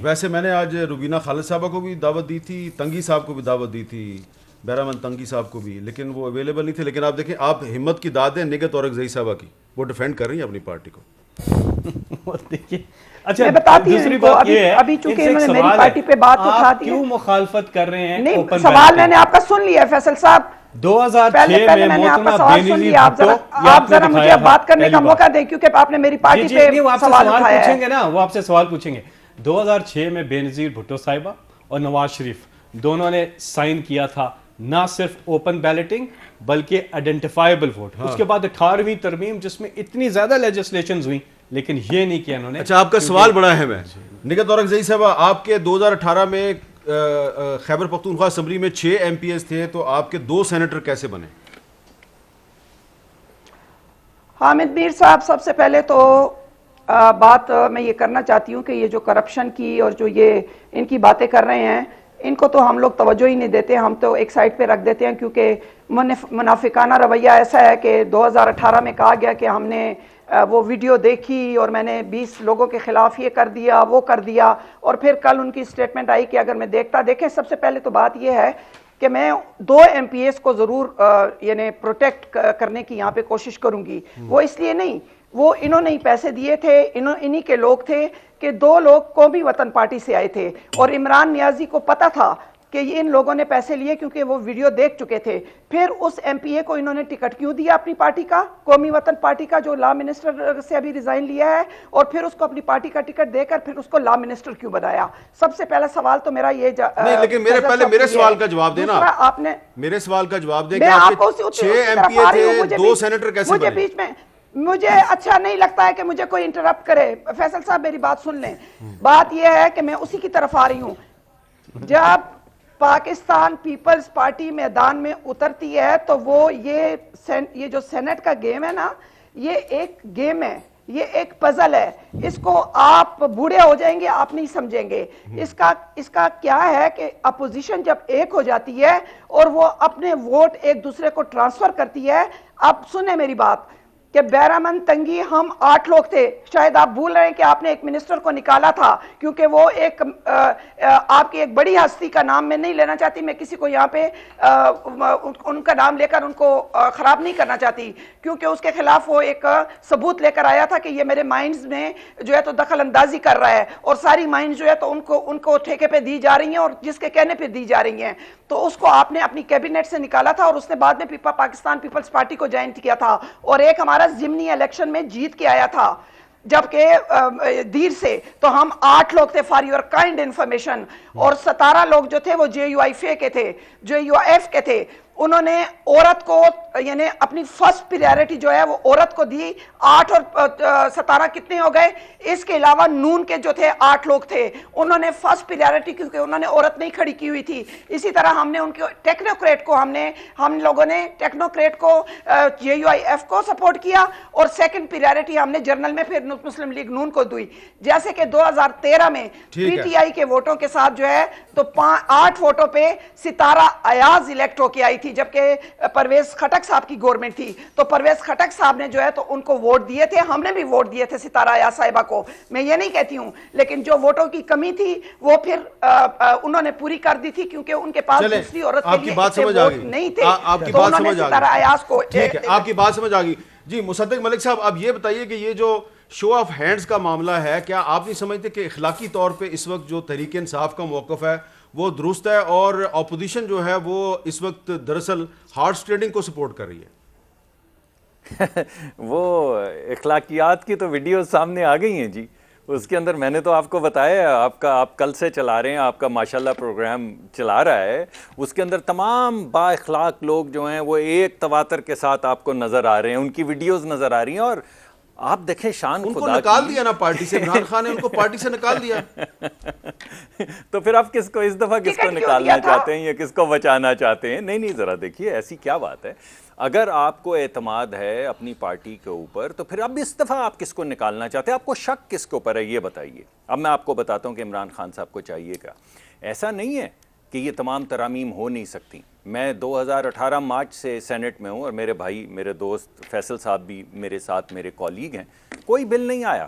ویسے میں نے آج روبینہ خالد صاحبہ کو بھی دعوت دی تھی، تنگی صاحب کو بھی دعوت دی تھی، بہرامند تنگی صاحب کو بھی، لیکن وہ اویلیبل نہیں تھے. لیکن آپ دیکھیں، آپ ہمت کی داد ہیں نگہت اورکزئی صاحبہ کی، وہ ڈیفینڈ کر رہی ہیں اپنی پارٹی کو. اچھا میں بتاتی ہوں دوسری ان کو، بات یہ ہے، ابھی چونکہ انہوں نے میری پارٹی پہ بات اٹھا دی ہے. کیوں مخالفت کر رہے ہیں نہیں، اوپن سوال میں نے آپ کا سن لیا ہے فیصل صاحب. 2006 میں میں نے آپ کا محترمہ سوال سن لیا. آپ ذرا مجھے بات کرنے کا موقع دیں، کیونکہ آپ نے میری پارٹی پہ سوال اٹھایا پوچھیں گے نا، وہ آپ سے سوال پوچھیں گے. 2006 میں بے نظیر بھٹو صاحبہ اور نواز شریف دونوں نے سائن کیا تھا نہ صرف اوپن بیلٹنگ بلکہ آئیڈینٹیفائبل ووٹ. اس کے بعد 18ویں ترمیم جس میں اتنی زیادہ لیجسلیشنز ہوئیں، لیکن یہ نہیں کیا انہوں نے. اچھا، آپ کا سوال بڑا اہم ہے نگہت اورکزئی صاحبہ. آپ کے 2018 میں خیبر پختونخوا اسمبلی میں 6 ایم پی ایز تھے، تو آپ کے 2 سینیٹر کیسے بنے؟ حامد میر صاحب، سب سے پہلے تو بات میں یہ کرنا چاہتی ہوں کہ یہ جو کرپشن کی اور جو یہ ان کی باتیں کر رہے ہیں، ان کو تو ہم لوگ توجہ ہی نہیں دیتے. ہم تو ایک سائڈ پہ رکھ دیتے ہیں، کیونکہ منافقانہ رویہ ایسا ہے کہ 2018 میں کہا گیا کہ ہم نے وہ ویڈیو دیکھی اور میں نے 20 لوگوں کے خلاف یہ کر دیا وہ کر دیا، اور پھر کل ان کی سٹیٹمنٹ آئی کہ اگر میں دیکھیں سب سے پہلے تو بات یہ ہے کہ میں 2 ایم پی ایس کو ضرور یعنی پروٹیکٹ کرنے کی یہاں پہ کوشش کروں گی. وہ اس لیے نہیں، وہ انہوں نے ہی پیسے دیے تھے، انہی کے لوگ تھے کہ 2 لوگ قومی وطن پارٹی سے آئے تھے، اور عمران نیازی کو پتا تھا کہ ان لوگوں نے پیسے لیے کیونکہ وہ ویڈیو دیکھ چکے تھے. پھر اس ایم پی اے کو انہوں نے ٹکٹ کیوں دیا اپنی پارٹی کا، قومی وطن پارٹی کا، جو لا منسٹر سے ابھی ریزائن لیا ہے، اور پھر اس کو اپنی پارٹی کا ٹکٹ دے کر پھر اس کو لا منسٹر کیوں بنایا؟ سب سے پہلا سوال تو میرا یہ نہیں، لیکن میرے سوال کا جواب دینا. آپ نے میرے سوال کا جواب دیں کہ میں آپ آپ کو کے 6 ایم پی اے تھے، 2 سینیٹر کیسے مجھے بنے؟ بیچ میں مجھے اچھا نہیں لگتا ہے کہ مجھے کوئی انٹرپٹ کرے. فیصل صاحب میری بات سن لیں. بات یہ ہے کہ میں اسی کی طرف آ رہی ہوں. جب پاکستان پیپلز پارٹی میدان میں اترتی ہے تو وہ یہ جو سینٹ کا گیم ہے نا، یہ ایک گیم ہے، یہ ایک پزل ہے. اس کو آپ بوڑھے ہو جائیں گے، آپ نہیں سمجھیں گے. اس کا کیا ہے کہ اپوزیشن جب ایک ہو جاتی ہے اور وہ اپنے ووٹ ایک دوسرے کو ٹرانسفر کرتی ہے. اب سنیں میری بات کہ بہرامند تنگی ہم 8 لوگ تھے. شاید آپ بھول رہے ہیں کہ آپ نے ایک منسٹر کو نکالا تھا، کیونکہ وہ ایک آپ کی ایک بڑی ہستی کا نام میں نہیں لینا چاہتی، میں کسی کو یہاں پہ ان کا نام لے کر ان کو خراب نہیں کرنا چاہتی، کیونکہ اس کے خلاف وہ ایک ثبوت لے کر آیا تھا کہ یہ میرے مائنڈز میں جو ہے تو دخل اندازی کر رہا ہے، اور ساری مائنڈز جو ہے تو ان کو ٹھیکے پہ دی جا رہی ہیں اور جس کے کہنے پہ دی جا رہی ہیں. تو اس کو آپ نے اپنی کیبنٹ سے نکالا تھا، اور اس نے بعد میں پاکستان پیپلز پارٹی کو جوائن کیا تھا، اور ایک ہمارا ضمنی الیکشن میں جیت کے آیا تھا جبکہ دیر سے. تو ہم 8 لوگ تھے فار یور کائنڈ انفارمیشن، اور 17 لوگ جو تھے وہ JUIF کے تھے، JUIF کے تھے. انہوں نے عورت کو یعنی اپنی فرسٹ پریارٹی جو ہے وہ عورت کو دی. 8 اور 17 کتنے ہو گئے؟ اس کے علاوہ نون کے جو تھے 8 لوگ تھے، انہوں نے فرسٹ پریارٹی کیونکہ انہوں نے عورت نہیں کھڑی کی ہوئی تھی. اسی طرح ہم نے ان کے ٹیکنوکریٹ کو ہم لوگوں نے ٹیکنوکریٹ کو JUIF کو سپورٹ کیا، اور سیکنڈ پریارٹی ہم نے جرنل میں پھر مسلم لیگ نون کو دی. جیسے کہ 2013 میں PTI کے ووٹوں کے ساتھ جو ہے تو 8 ووٹوں پہ ستارہ ایاز الیکٹ ہو کے آئی تھی، جبکہ پرویز خٹک صاحب کی گورنمنٹ تھی. تو پرویز خٹک صاحب نے جو ہے تو ان کو ووٹ دیے تھے، ہم نے بھی ووٹ دیے تھے ستارہ ایاز صاحبہ کو، میں یہ نہیں کہتی ہوں. لیکن جو ووٹوں کی کمی تھی وہ پھر انہوں نے پوری کر دی تھی، کیونکہ ان کے پاس دوسری عورت کے لیے اتنے ووٹ نہیں تھے، تو انہوں نے ستارہ ایاز کو. ٹھیک ہے، آپ کی بات سمجھ آ گئی. جی مصدق ملک صاحب، اب یہ بتائیے کہ یہ جو شو آف ہینڈز کا معاملہ ہے، کیا آپ نہیں سمجھتے کہ اخلاقی طور پہ اس وقت جو تحریک انصاف کا موقف ہے وہ درست ہے، اور اپوزیشن جو ہے وہ اس وقت دراصل ہارس ٹریڈنگ کو سپورٹ کر رہی ہے؟ وہ اخلاقیات کی تو ویڈیوز سامنے آ گئی ہیں جی. اس کے اندر میں نے تو آپ کو بتایا، آپ کل سے چلا رہے ہیں، آپ کا ماشاءاللہ پروگرام چلا رہا ہے، اس کے اندر تمام با اخلاق لوگ جو ہیں وہ ایک تواتر کے ساتھ آپ کو نظر آ رہے ہیں، ان کی ویڈیوز نظر آ رہی ہیں. اور آپ دیکھیں شان ان خدا کو نکال دیا نا پارٹی سے، عمران خان نے ان کو پارٹی سے نکال دیا. تو پھر آپ کس کو اس دفعہ کس کو نکالنا چاہتے ہیں یا کس کو بچانا چاہتے ہیں؟ نہیں ذرا دیکھیے ایسی کیا بات ہے. اگر آپ کو اعتماد ہے اپنی پارٹی کے اوپر تو پھر اب اس دفعہ آپ کس کو نکالنا چاہتے ہیں؟ آپ کو شک کس کے اوپر ہے یہ بتائیے. اب میں آپ کو بتاتا ہوں کہ عمران خان صاحب کو چاہیے کیا. ایسا نہیں ہے کہ یہ تمام ترامیم ہو نہیں سکتی. میں 2018 مارچ سے سینٹ میں ہوں، اور میرے بھائی میرے دوست فیصل صاحب بھی میرے ساتھ میرے کولیگ ہیں. کوئی بل نہیں آیا،